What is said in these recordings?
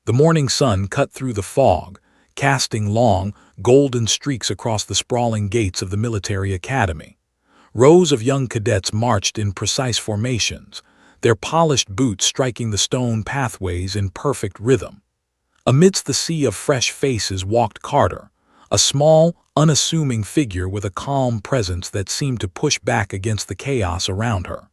The morning sun cut through the fog, casting long, golden streaks across the sprawling gates of the military academy. Rows of young cadets marched in precise formations, their polished boots striking the stone pathways in perfect rhythm. Amidst the sea of fresh faces walked Carter, a small, unassuming figure with a calm presence that seemed to push back against the chaos around her.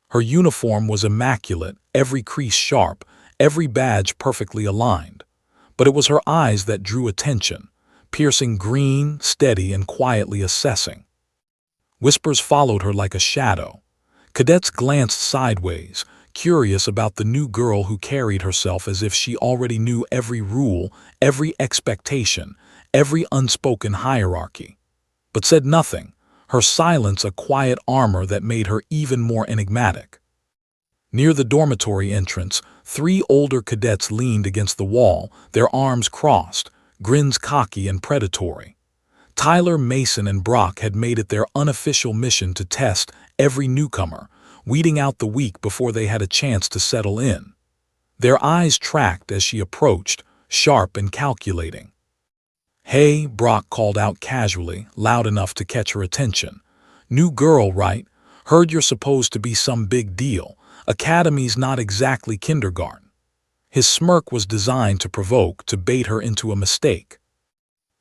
Her uniform was immaculate, every crease sharp, every badge perfectly aligned. But it was her eyes that drew attention, piercing green, steady, and quietly assessing. Whispers followed her like a shadow. Cadets glanced sideways, curious about the new girl who carried herself as if she already knew every rule, every expectation, every unspoken hierarchy. But said nothing, her silence a quiet armor that made her even more enigmatic. Near the dormitory entrance, 3 older cadets leaned against the wall, their arms crossed, grins cocky and predatory. Tyler, Mason, and Brock had made it their unofficial mission to test every newcomer, weeding out the weak before they had a chance to settle in. Their eyes tracked as she approached, sharp and calculating. "Hey," Brock called out casually, loud enough to catch her attention. "New girl, right? Heard you're supposed to be some big deal. Academy's not exactly kindergarten." His smirk was designed to provoke, to bait her into a mistake.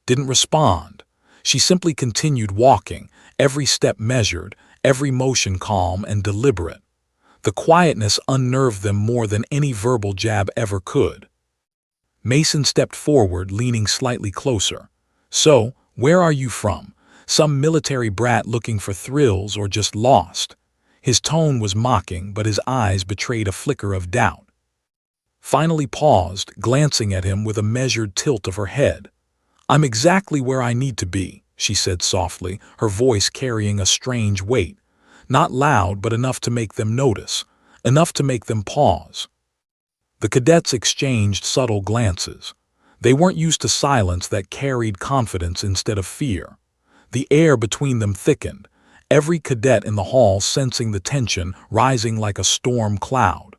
Didn't respond. She simply continued walking, every step measured, every motion calm and deliberate. The quietness unnerved them more than any verbal jab ever could. Mason stepped forward, leaning slightly closer. "So, where are you from? Some military brat looking for thrills or just lost?" His tone was mocking, but his eyes betrayed a flicker of doubt. Finally paused, glancing at him with a measured tilt of her head. "I'm exactly where I need to be," she said softly, her voice carrying a strange weight. Not loud, but enough to make them notice, enough to make them pause. The cadets exchanged subtle glances. They weren't used to silence that carried confidence instead of fear. The air between them thickened, every cadet in the hall sensing the tension rising like a storm cloud.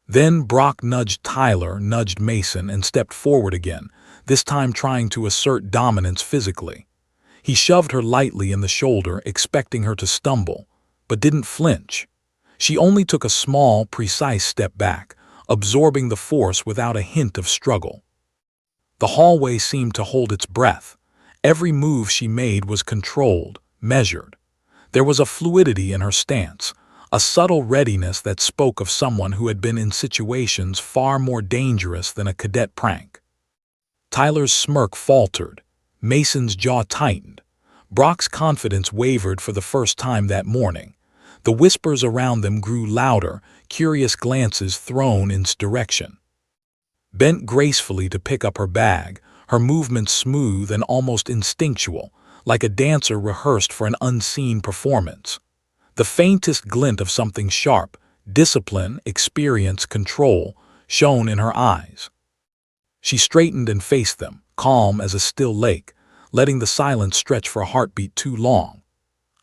Then Brock nudged Tyler, nudged Mason, and stepped forward again, this time trying to assert dominance physically. He shoved her lightly in the shoulder, expecting her to stumble, but didn't flinch. She only took a small, precise step back, absorbing the force without a hint of struggle. The hallway seemed to hold its breath. Every move she made was controlled, measured. There was a fluidity in her stance, a subtle readiness that spoke of someone who had been in situations far more dangerous than a cadet prank. Tyler's smirk faltered. Mason's jaw tightened. Brock's confidence wavered for the first time that morning. The whispers around them grew louder, curious glances thrown in its direction. Bent gracefully to pick up her bag, her movements smooth and almost instinctual, like a dancer rehearsed for an unseen performance. The faintest glint of something sharp, discipline, experience, control, shone in her eyes. She straightened and faced them, calm as a still lake, letting the silence stretch for a heartbeat too long.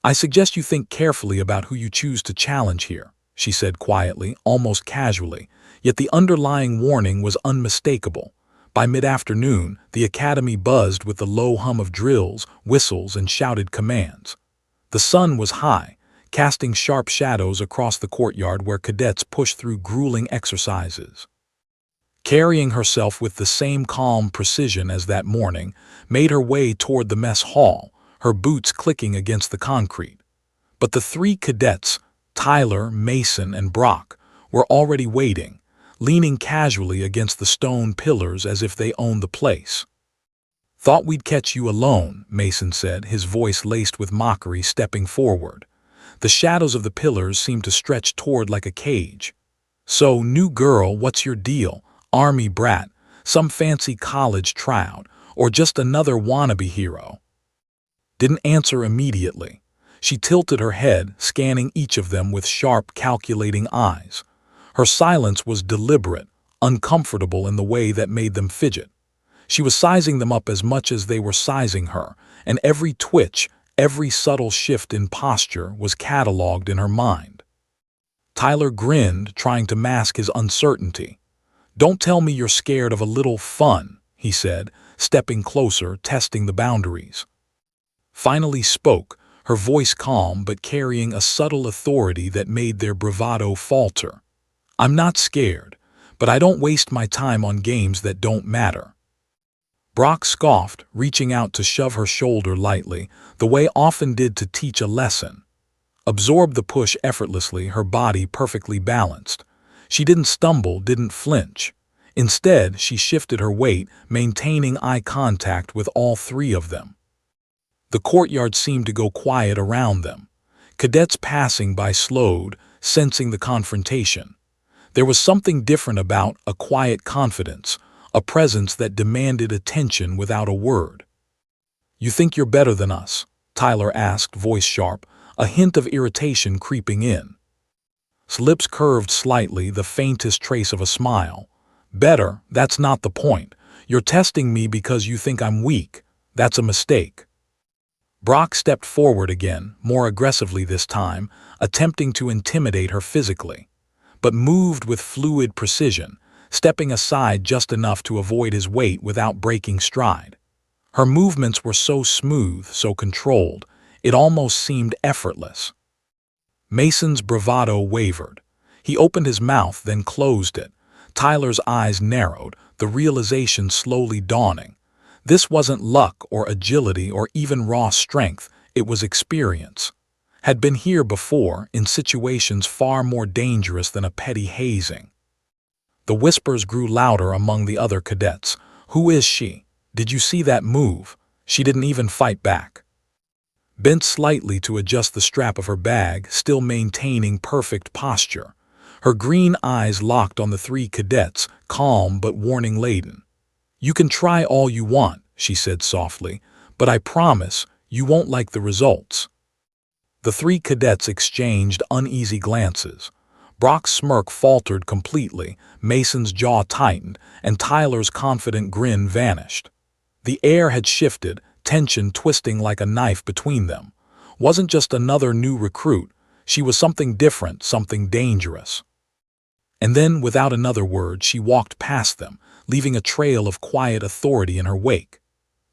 "I suggest you think carefully about who you choose to challenge here," she said quietly, almost casually, yet the underlying warning was unmistakable. By mid-afternoon, the academy buzzed with the low hum of drills, whistles, and shouted commands. The sun was high, casting sharp shadows across the courtyard where cadets pushed through grueling exercises. Carrying herself with the same calm precision as that morning, made her way toward the mess hall, her boots clicking against the concrete. But the 3 cadets, Tyler, Mason, and Brock, were already waiting, leaning casually against the stone pillars as if they owned the place. "Thought we'd catch you alone," Mason said, his voice laced with mockery, stepping forward. The shadows of the pillars seemed to stretch toward like a cage. "So, new girl, what's your deal? Army brat, some fancy college tryout, or just another wannabe hero?" Didn't answer immediately. She tilted her head, scanning each of them with sharp, calculating eyes. Her silence was deliberate, uncomfortable in the way that made them fidget. She was sizing them up as much as they were sizing her, and every twitch, every subtle shift in posture was catalogued in her mind. Tyler grinned, trying to mask his uncertainty. "Don't tell me you're scared of a little fun," he said, stepping closer, testing the boundaries. Finally spoke, her voice calm but carrying a subtle authority that made their bravado falter. "I'm not scared, but I don't waste my time on games that don't matter." Brock scoffed, reaching out to shove her shoulder lightly, the way often did to teach a lesson. Absorbed the push effortlessly, her body perfectly balanced. She didn't stumble, didn't flinch. Instead, she shifted her weight, maintaining eye contact with all three of them. The courtyard seemed to go quiet around them. Cadets passing by slowed, sensing the confrontation. There was something different about a quiet confidence, a presence that demanded attention without a word. "You think you're better than us?" Tyler asked, voice sharp, a hint of irritation creeping in. His lips curved slightly, the faintest trace of a smile. "Better? That's not the point. You're testing me because you think I'm weak. That's a mistake." Brock stepped forward again, more aggressively this time, attempting to intimidate her physically, but moved with fluid precision, stepping aside just enough to avoid his weight without breaking stride. Her movements were so smooth, so controlled, it almost seemed effortless. Mason's bravado wavered. He opened his mouth, then closed it. Tyler's eyes narrowed, the realization slowly dawning. This wasn't luck or agility or even raw strength, it was experience. Had been here before, in situations far more dangerous than a petty hazing. The whispers grew louder among the other cadets. "Who is she? Did you see that move? She didn't even fight back." Bent slightly to adjust the strap of her bag, still maintaining perfect posture. Her green eyes locked on the three cadets, calm but warning-laden. "You can try all you want," she said softly, "but I promise you won't like the results." The three cadets exchanged uneasy glances. Brock's smirk faltered completely, Mason's jaw tightened, and Tyler's confident grin vanished. The air had shifted, tension twisting like a knife between them. Wasn't just another new recruit, she was something different, something dangerous. And then, without another word, she walked past them, leaving a trail of quiet authority in her wake.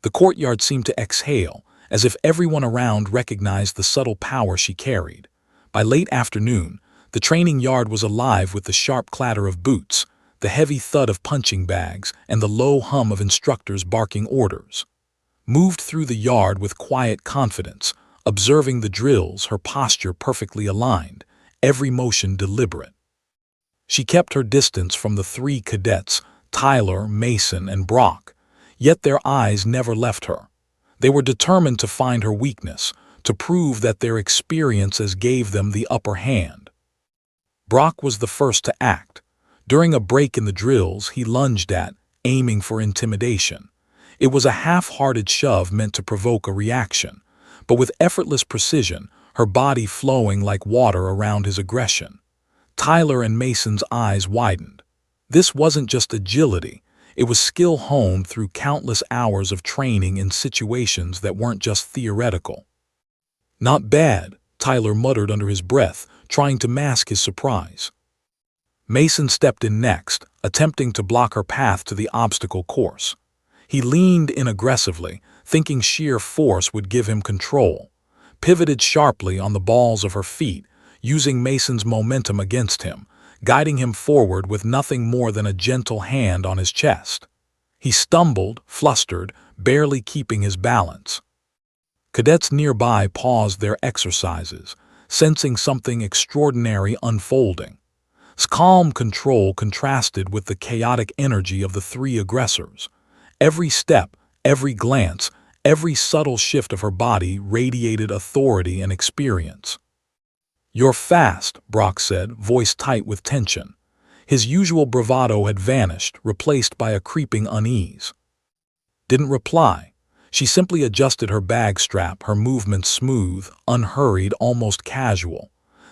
The courtyard seemed to exhale, as if everyone around recognized the subtle power she carried. By late afternoon, the training yard was alive with the sharp clatter of boots, the heavy thud of punching bags, and the low hum of instructors barking orders. Moved through the yard with quiet confidence, observing the drills, her posture perfectly aligned, every motion deliberate. She kept her distance from the three cadets, Tyler, Mason, and Brock, yet their eyes never left her. They were determined to find her weakness, to prove that their experiences gave them the upper hand. Brock was the first to act. During a break in the drills, he lunged at, aiming for intimidation. It was a half-hearted shove meant to provoke a reaction, but with effortless precision, her body flowing like water around his aggression. Tyler and Mason's eyes widened. This wasn't just agility, it was skill honed through countless hours of training in situations that weren't just theoretical. "Not bad," Tyler muttered under his breath, trying to mask his surprise. Mason stepped in next, attempting to block her path to the obstacle course. He leaned in aggressively, thinking sheer force would give him control, pivoted sharply on the balls of her feet, using Mason's momentum against him, guiding him forward with nothing more than a gentle hand on his chest. He stumbled, flustered, barely keeping his balance. Cadets nearby paused their exercises, sensing something extraordinary unfolding. His calm control contrasted with the chaotic energy of the three aggressors. Every step, every glance, every subtle shift of her body radiated authority and experience. "You're fast," Brock said, voice tight with tension. His usual bravado had vanished, replaced by a creeping unease. Didn't reply. She simply adjusted her bag strap, her movements smooth, unhurried, almost casual.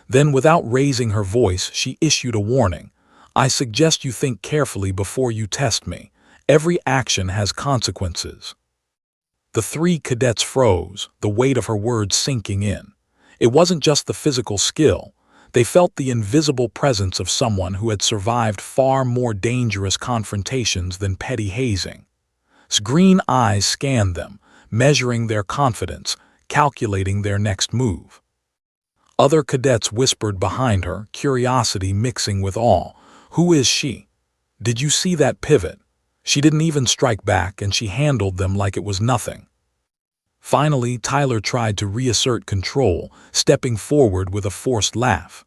Then, without raising her voice, she issued a warning. "I suggest you think carefully before you test me. Every action has consequences." The three cadets froze, the weight of her words sinking in. It wasn't just the physical skill. They felt the invisible presence of someone who had survived far more dangerous confrontations than petty hazing. His green eyes scanned them, measuring their confidence, calculating their next move. Other cadets whispered behind her, curiosity mixing with awe. "Who is she? Did you see that pivot? She didn't even strike back, and she handled them like it was nothing." Finally, Tyler tried to reassert control, stepping forward with a forced laugh.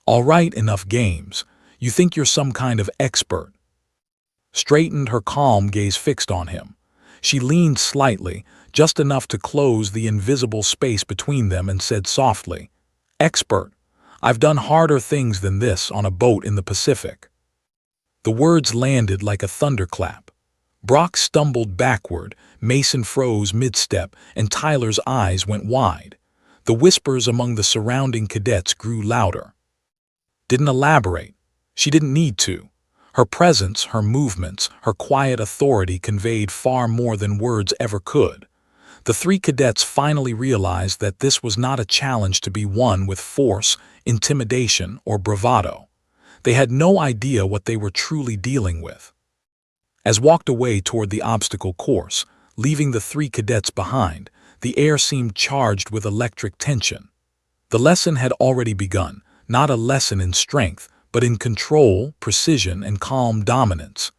"All right, enough games. You think you're some kind of expert." Straightened, her calm gaze fixed on him. She leaned slightly, just enough to close the invisible space between them, and said softly, "Expert. I've done harder things than this on a boat in the Pacific." The words landed like a thunderclap. Brock stumbled backward, Mason froze mid-step, and Tyler's eyes went wide. The whispers among the surrounding cadets grew louder. Didn't elaborate. She didn't need to. Her presence, her movements, her quiet authority conveyed far more than words ever could. The three cadets finally realized that this was not a challenge to be won with force, intimidation, or bravado. They had no idea what they were truly dealing with. As walked away toward the obstacle course, leaving the three cadets behind, the air seemed charged with electric tension. The lesson had already begun, not a lesson in strength, but in control, precision, and calm dominance.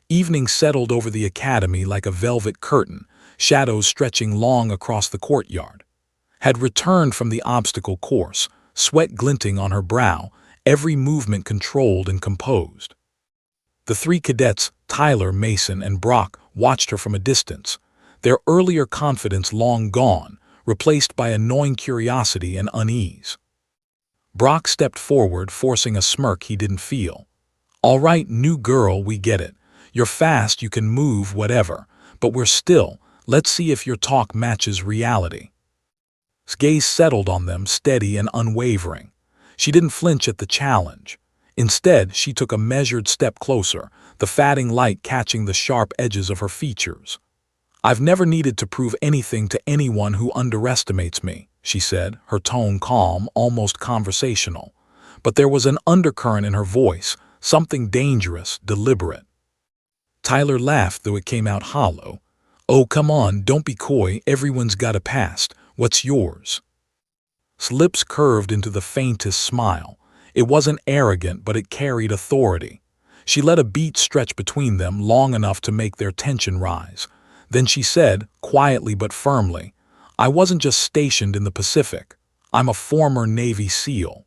Evening settled over the academy like a velvet curtain, shadows stretching long across the courtyard. Had returned from the obstacle course, sweat glinting on her brow, every movement controlled and composed. The three cadets, Tyler, Mason, and Brock, watched her from a distance, their earlier confidence long gone, replaced by a gnawing curiosity and unease. Brock stepped forward, forcing a smirk he didn't feel. "All right, new girl, we get it. You're fast, you can move, whatever. But we're still. Let's see if your talk matches reality." His gaze settled on them, steady and unwavering. She didn't flinch at the challenge. Instead, she took a measured step closer, the fatting light catching the sharp edges of her features. "I've never needed to prove anything to anyone who underestimates me," she said, her tone calm, almost conversational. But there was an undercurrent in her voice, something dangerous, deliberate. Tyler laughed, though it came out hollow. "Oh, come on, don't be coy, everyone's got a past. What's yours?" His lips curved into the faintest smile. It wasn't arrogant, but it carried authority. She let a beat stretch between them long enough to make their tension rise. Then she said, quietly but firmly, "I wasn't just stationed in the Pacific. I'm a former Navy SEAL."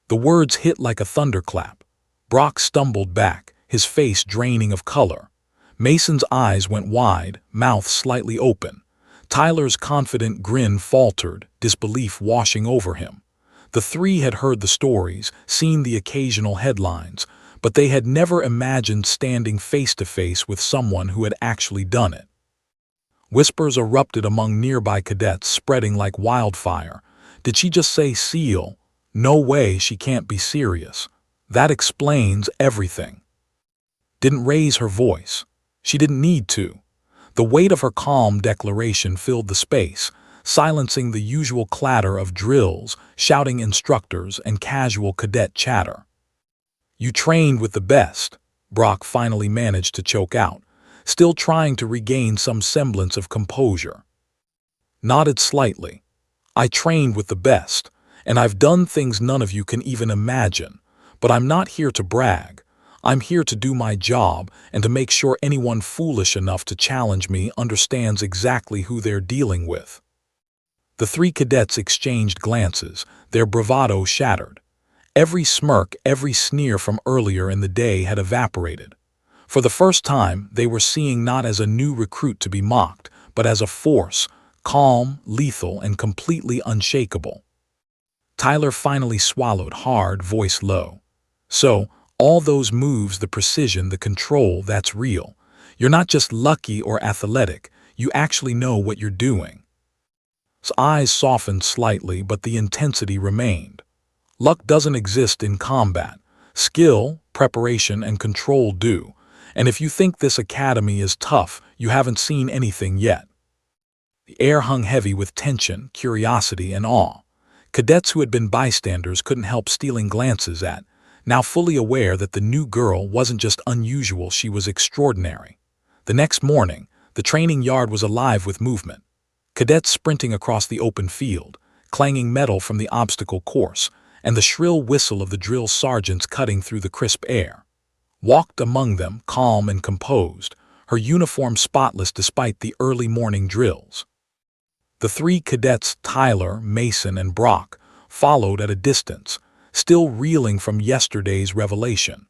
The words hit like a thunderclap. Brock stumbled back, his face draining of color. Mason's eyes went wide, mouth slightly open. Tyler's confident grin faltered, disbelief washing over him. The three had heard the stories, seen the occasional headlines, but they had never imagined standing face to face with someone who had actually done it. Whispers erupted among nearby cadets, spreading like wildfire. "Did she just say SEAL? No way, she can't be serious. That explains everything." Didn't raise her voice. She didn't need to. The weight of her calm declaration filled the space, silencing the usual clatter of drills, shouting instructors, and casual cadet chatter. "You trained with the best," Brock finally managed to choke out, still trying to regain some semblance of composure. Nodded slightly. "I trained with the best, and I've done things none of you can even imagine, but I'm not here to brag. I'm here to do my job and to make sure anyone foolish enough to challenge me understands exactly who they're dealing with." The three cadets exchanged glances, their bravado shattered. Every smirk, every sneer from earlier in the day had evaporated. For the first time, they were seeing not as a new recruit to be mocked, but as a force, calm, lethal, and completely unshakable. Tyler finally swallowed hard, voice low. "So, all those moves, the precision, the control, that's real. You're not just lucky or athletic, you actually know what you're doing." His eyes softened slightly, but the intensity remained. "Luck doesn't exist in combat. Skill, preparation, and control do. And if you think this academy is tough, you haven't seen anything yet." The air hung heavy with tension, curiosity, and awe. Cadets who had been bystanders couldn't help stealing glances at, now fully aware that the new girl wasn't just unusual, she was extraordinary. The next morning, the training yard was alive with movement. Cadets sprinting across the open field, clanging metal from the obstacle course, and the shrill whistle of the drill sergeants cutting through the crisp air. Walked among them, calm and composed, her uniform spotless despite the early morning drills. The three cadets, Tyler, Mason, and Brock, followed at a distance, still reeling from yesterday's revelation.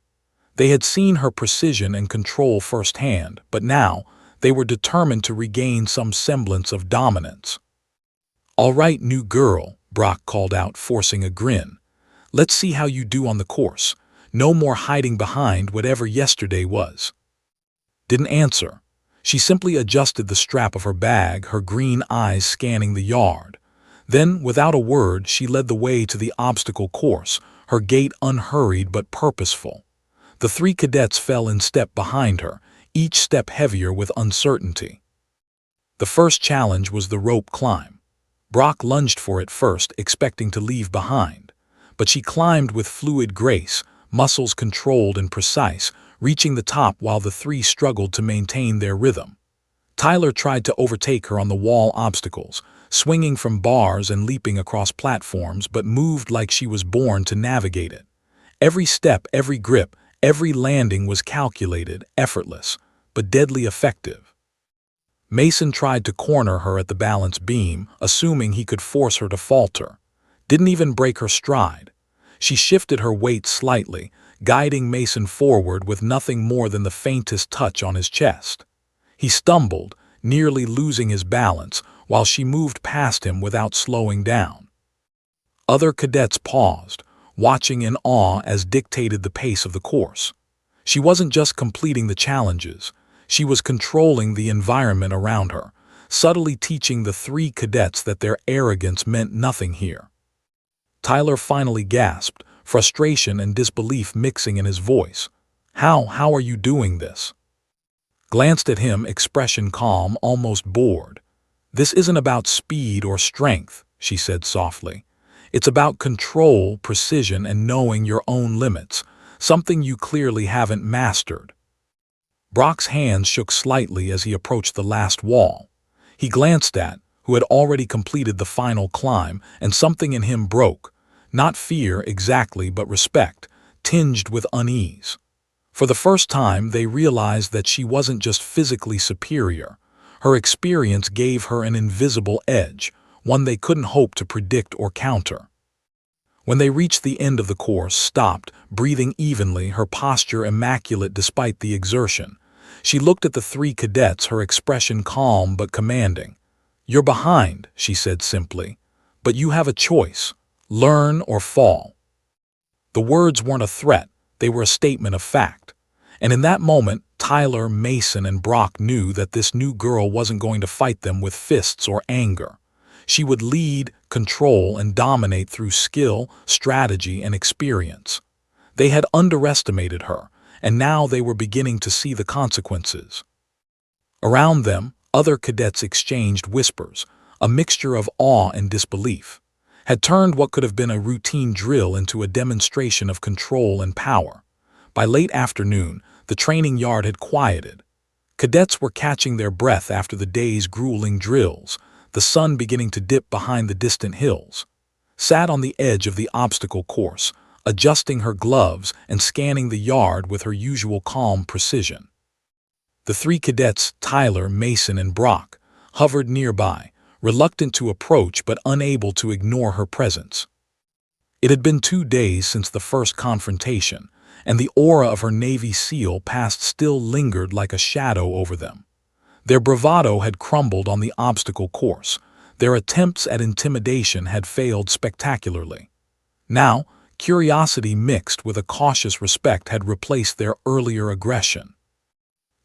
They had seen her precision and control firsthand, but now they were determined to regain some semblance of dominance. "All right, new girl," Brock called out, forcing a grin. "Let's see how you do on the course. No more hiding behind whatever yesterday was." Didn't answer. She simply adjusted the strap of her bag, her green eyes scanning the yard. Then, without a word, she led the way to the obstacle course, her gait unhurried but purposeful. The three cadets fell in step behind her, each step heavier with uncertainty. The first challenge was the rope climb. Brock lunged for it first, expecting to leave behind. But she climbed with fluid grace, muscles controlled and precise, reaching the top while the three struggled to maintain their rhythm. Tyler tried to overtake her on the wall obstacles, swinging from bars and leaping across platforms, but moved like she was born to navigate it. Every step, every grip, every landing was calculated, effortless, but deadly effective. Mason tried to corner her at the balance beam, assuming he could force her to falter. Didn't even break her stride. She shifted her weight slightly, guiding Mason forward with nothing more than the faintest touch on his chest. He stumbled, nearly losing his balance, while she moved past him without slowing down. Other cadets paused, watching in awe as dictated the pace of the course. She wasn't just completing the challenges, she was controlling the environment around her, subtly teaching the three cadets that their arrogance meant nothing here. Tyler finally gasped, frustration and disbelief mixing in his voice. How are you doing this?" Glanced at him, expression calm, almost bored. "This isn't about speed or strength," she said softly. "It's about control, precision, and knowing your own limits, something you clearly haven't mastered." Brock's hands shook slightly as he approached the last wall. He glanced at who had already completed the final climb, and something in him broke. Not fear exactly, but respect, tinged with unease. For the first time, they realized that she wasn't just physically superior. Her experience gave her an invisible edge, one they couldn't hope to predict or counter. When they reached the end of the course, stopped, breathing evenly, her posture immaculate despite the exertion, she looked at the three cadets, her expression calm but commanding. "You're behind," she said simply, "but you have a choice. Learn or fall." The words weren't a threat, they were a statement of fact. And in that moment, Tyler, Mason, and Brock knew that this new girl wasn't going to fight them with fists or anger. She would lead, control, and dominate through skill, strategy, and experience. They had underestimated her, and now they were beginning to see the consequences. Around them, other cadets exchanged whispers, a mixture of awe and disbelief. Had turned what could have been a routine drill into a demonstration of control and power. By late afternoon, the training yard had quieted. Cadets were catching their breath after the day's grueling drills, the sun beginning to dip behind the distant hills. Sat on the edge of the obstacle course, adjusting her gloves and scanning the yard with her usual calm precision. The three cadets, Tyler, Mason, and Brock, hovered nearby, reluctant to approach but unable to ignore her presence. It had been 2 days since the first confrontation, and the aura of her Navy SEAL past still lingered like a shadow over them. Their bravado had crumbled on the obstacle course. Their attempts at intimidation had failed spectacularly. Now, curiosity mixed with a cautious respect had replaced their earlier aggression.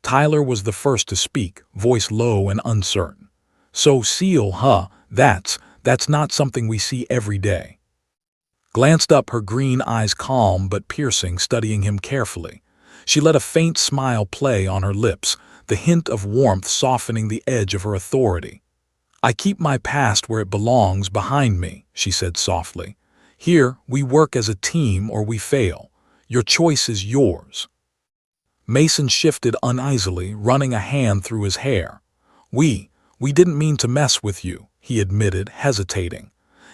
Tyler was the first to speak, voice low and uncertain. "So SEAL, huh? That's not something we see every day." Glanced up, her green eyes calm but piercing, studying him carefully. She let a faint smile play on her lips, the hint of warmth softening the edge of her authority. I keep my past where it belongs behind me, she said softly. Here, we work as a team or we fail. Your choice is yours. Mason shifted uneasily, running a hand through his hair. We didn't mean to mess with you, he admitted, hesitating.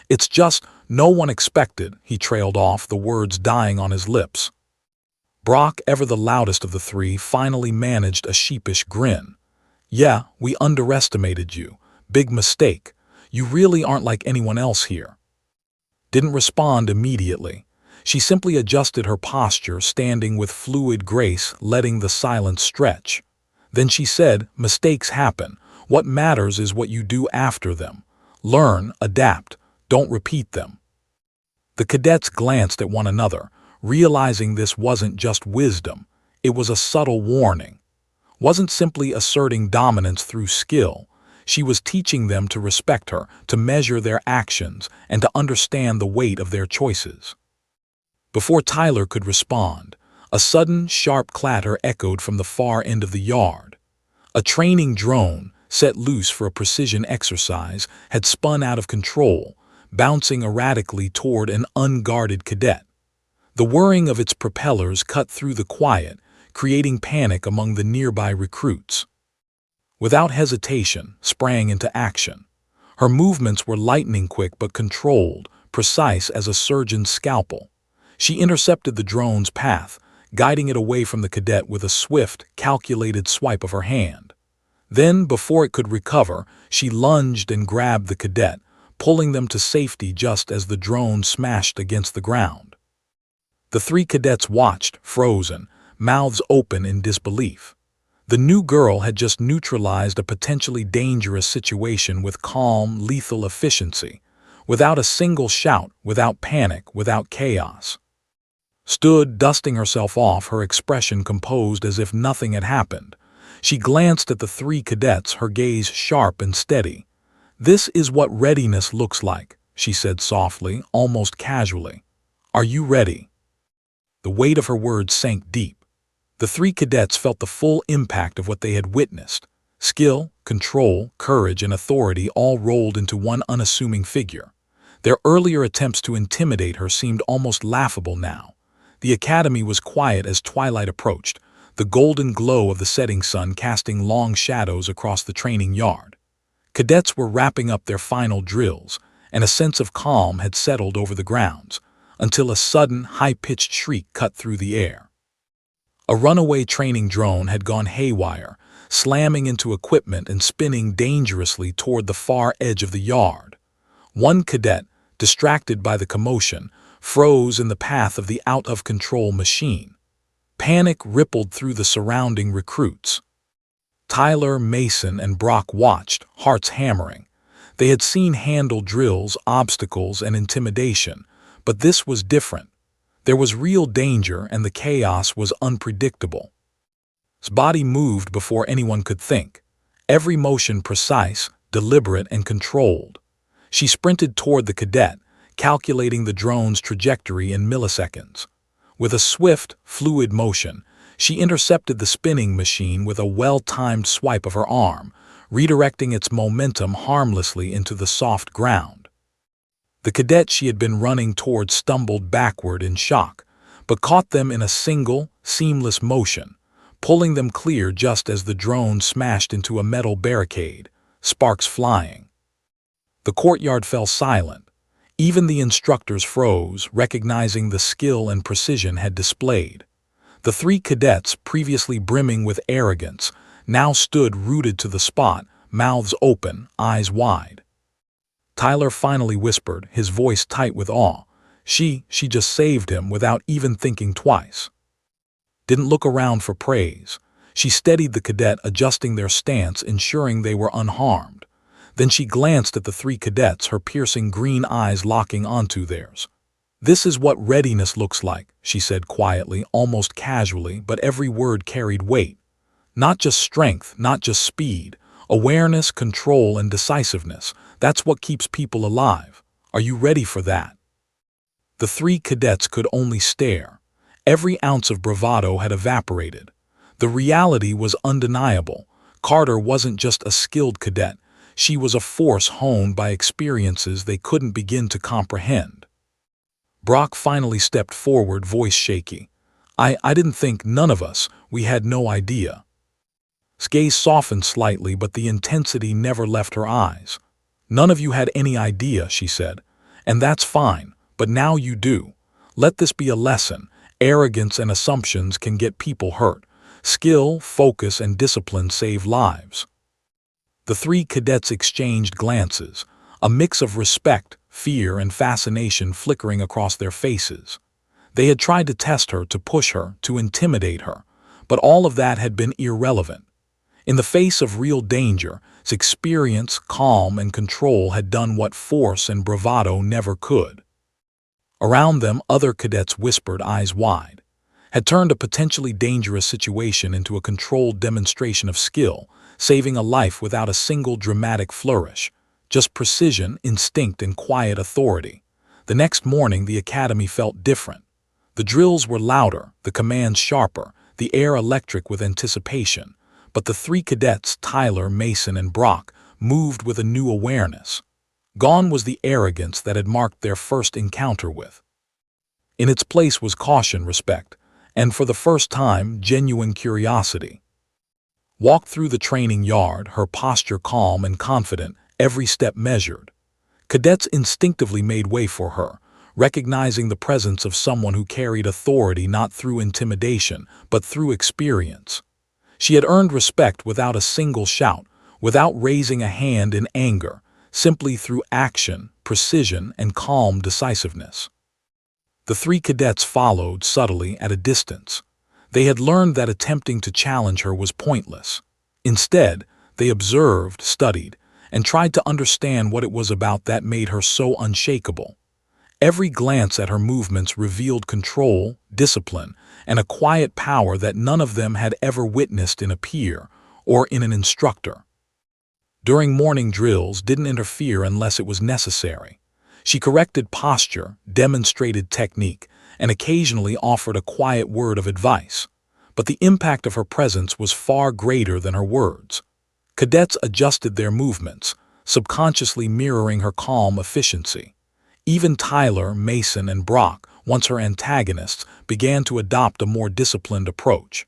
It's just, no one expected, he trailed off, the words dying on his lips. Brock, ever the loudest of the three, finally managed a sheepish grin. Yeah, we underestimated you. Big mistake. You really aren't like anyone else here. Didn't respond immediately. She simply adjusted her posture, standing with fluid grace, letting the silence stretch. Then she said, mistakes happen. What matters is what you do after them. Learn, adapt, don't repeat them. The cadets glanced at one another, realizing this wasn't just wisdom. It was a subtle warning. Wasn't simply asserting dominance through skill. She was teaching them to respect her, to measure their actions, and to understand the weight of their choices. Before Tyler could respond, a sudden, sharp clatter echoed from the far end of the yard. A training drone, set loose for a precision exercise, had spun out of control, bouncing erratically toward an unguarded cadet. The whirring of its propellers cut through the quiet, creating panic among the nearby recruits. Without hesitation, sprang into action. Her movements were lightning quick but controlled, precise as a surgeon's scalpel. She intercepted the drone's path, guiding it away from the cadet with a swift, calculated swipe of her hand. Then, before it could recover, she lunged and grabbed the cadet, pulling them to safety just as the drone smashed against the ground. The three cadets watched, frozen, mouths open in disbelief. The new girl had just neutralized a potentially dangerous situation with calm, lethal efficiency, without a single shout, without panic, without chaos. Stood, dusting herself off, her expression composed as if nothing had happened. She glanced at the three cadets, her gaze sharp and steady. This is what readiness looks like, she said softly, almost casually. Are you ready? The weight of her words sank deep. The three cadets felt the full impact of what they had witnessed. Skill, control, courage, and authority all rolled into one unassuming figure. Their earlier attempts to intimidate her seemed almost laughable now. The academy was quiet as twilight approached, the golden glow of the setting sun casting long shadows across the training yard. Cadets were wrapping up their final drills, and a sense of calm had settled over the grounds, until a sudden, high-pitched shriek cut through the air. A runaway training drone had gone haywire, slamming into equipment and spinning dangerously toward the far edge of the yard. One cadet, distracted by the commotion, froze in the path of the out-of-control machine. Panic rippled through the surrounding recruits. Tyler, Mason, and Brock watched, hearts hammering. They had seen handle drills, obstacles, and intimidation, but this was different. There was real danger, and the chaos was unpredictable. His body moved before anyone could think, every motion precise, deliberate, and controlled. She sprinted toward the cadet, calculating the drone's trajectory in milliseconds. With a swift, fluid motion, she intercepted the spinning machine with a well-timed swipe of her arm, redirecting its momentum harmlessly into the soft ground. The cadet she had been running toward stumbled backward in shock, but caught them in a single, seamless motion, pulling them clear just as the drone smashed into a metal barricade, sparks flying. The courtyard fell silent. Even the instructors froze, recognizing the skill and precision had displayed. The three cadets, previously brimming with arrogance, now stood rooted to the spot, mouths open, eyes wide. Tyler finally whispered, his voice tight with awe. She just saved him without even thinking twice. Didn't look around for praise. She steadied the cadet, adjusting their stance, ensuring they were unharmed. Then she glanced at the three cadets, her piercing green eyes locking onto theirs. This is what readiness looks like, she said quietly, almost casually, but every word carried weight. Not just strength, not just speed. Awareness, control, and decisiveness. That's what keeps people alive. Are you ready for that? The three cadets could only stare. Every ounce of bravado had evaporated. The reality was undeniable. Carter wasn't just a skilled cadet. She was a force honed by experiences they couldn't begin to comprehend. Brock finally stepped forward, voice shaky. I didn't think, none of us, we had no idea. His gaze softened slightly, but the intensity never left her eyes. None of you had any idea, she said. And that's fine, but now you do. Let this be a lesson. Arrogance and assumptions can get people hurt. Skill, focus, and discipline save lives. The three cadets exchanged glances, a mix of respect, fear, and fascination flickering across their faces. They had tried to test her, to push her, to intimidate her, but all of that had been irrelevant. In the face of real danger, his experience, calm, and control had done what force and bravado never could. Around them, other cadets whispered, eyes wide, had turned a potentially dangerous situation into a controlled demonstration of skill, saving a life without a single dramatic flourish, just precision, instinct, and quiet authority. The next morning, the academy felt different. The drills were louder, the commands sharper, the air electric with anticipation. But the three cadets, Tyler, Mason, and Brock, moved with a new awareness. Gone was the arrogance that had marked their first encounter with. In its place was caution, respect, and for the first time, genuine curiosity. Walked through the training yard, her posture calm and confident, every step measured. Cadets instinctively made way for her, recognizing the presence of someone who carried authority not through intimidation, but through experience. She had earned respect without a single shout, without raising a hand in anger, simply through action, precision, and calm decisiveness. The three cadets followed subtly at a distance. They had learned that attempting to challenge her was pointless. Instead, they observed, studied, and tried to understand what it was about that made her so unshakable. Every glance at her movements revealed control, discipline, and a quiet power that none of them had ever witnessed in a peer or in an instructor. During morning drills, didn't interfere unless it was necessary. She corrected posture, demonstrated technique, and occasionally offered a quiet word of advice. But the impact of her presence was far greater than her words. Cadets adjusted their movements, subconsciously mirroring her calm efficiency. Even Tyler, Mason, and Brock, once her antagonists, began to adopt a more disciplined approach.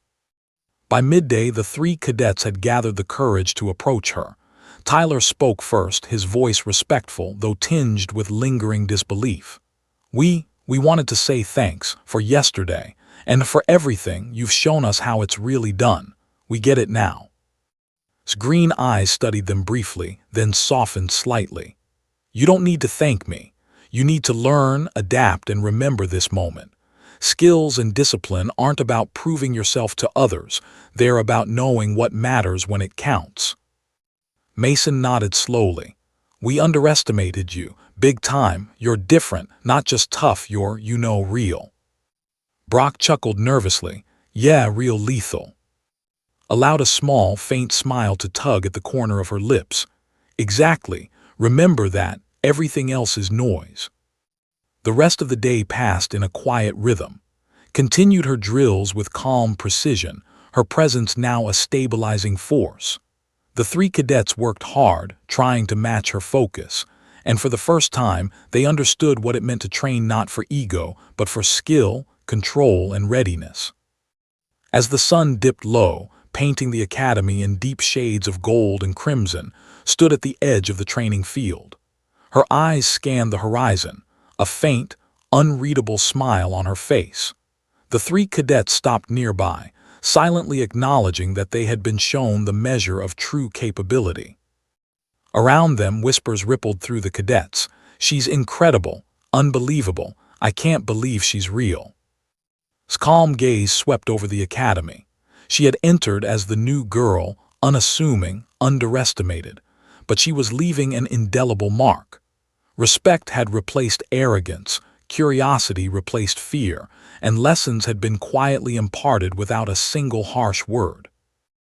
By midday, the three cadets had gathered the courage to approach her. Tyler spoke first, his voice respectful, though tinged with lingering disbelief. We wanted to say thanks for yesterday, and for everything. You've shown us how it's really done. We get it now. His green eyes studied them briefly, then softened slightly. You don't need to thank me. You need to learn, adapt, and remember this moment. Skills and discipline aren't about proving yourself to others. They're about knowing what matters when it counts. Mason nodded slowly. We underestimated you. Big time. You're different, not just tough, you're, real. Brock chuckled nervously. Yeah, real lethal. Allowed a small, faint smile to tug at the corner of her lips. Exactly. Remember that. Everything else is noise. The rest of the day passed in a quiet rhythm. Continued her drills with calm precision, her presence now a stabilizing force. The three cadets worked hard, trying to match her focus, and for the first time, they understood what it meant to train not for ego, but for skill, control, and readiness. As the sun dipped low, painting the academy in deep shades of gold and crimson, stood at the edge of the training field. Her eyes scanned the horizon, a faint, unreadable smile on her face. The three cadets stopped nearby, silently acknowledging that they had been shown the measure of true capability. Around them, whispers rippled through the cadets. She's incredible, unbelievable. I can't believe she's real. His calm gaze swept over the academy. She had entered as the new girl, unassuming, underestimated, but she was leaving an indelible mark. Respect had replaced arrogance, curiosity replaced fear, and lessons had been quietly imparted without a single harsh word.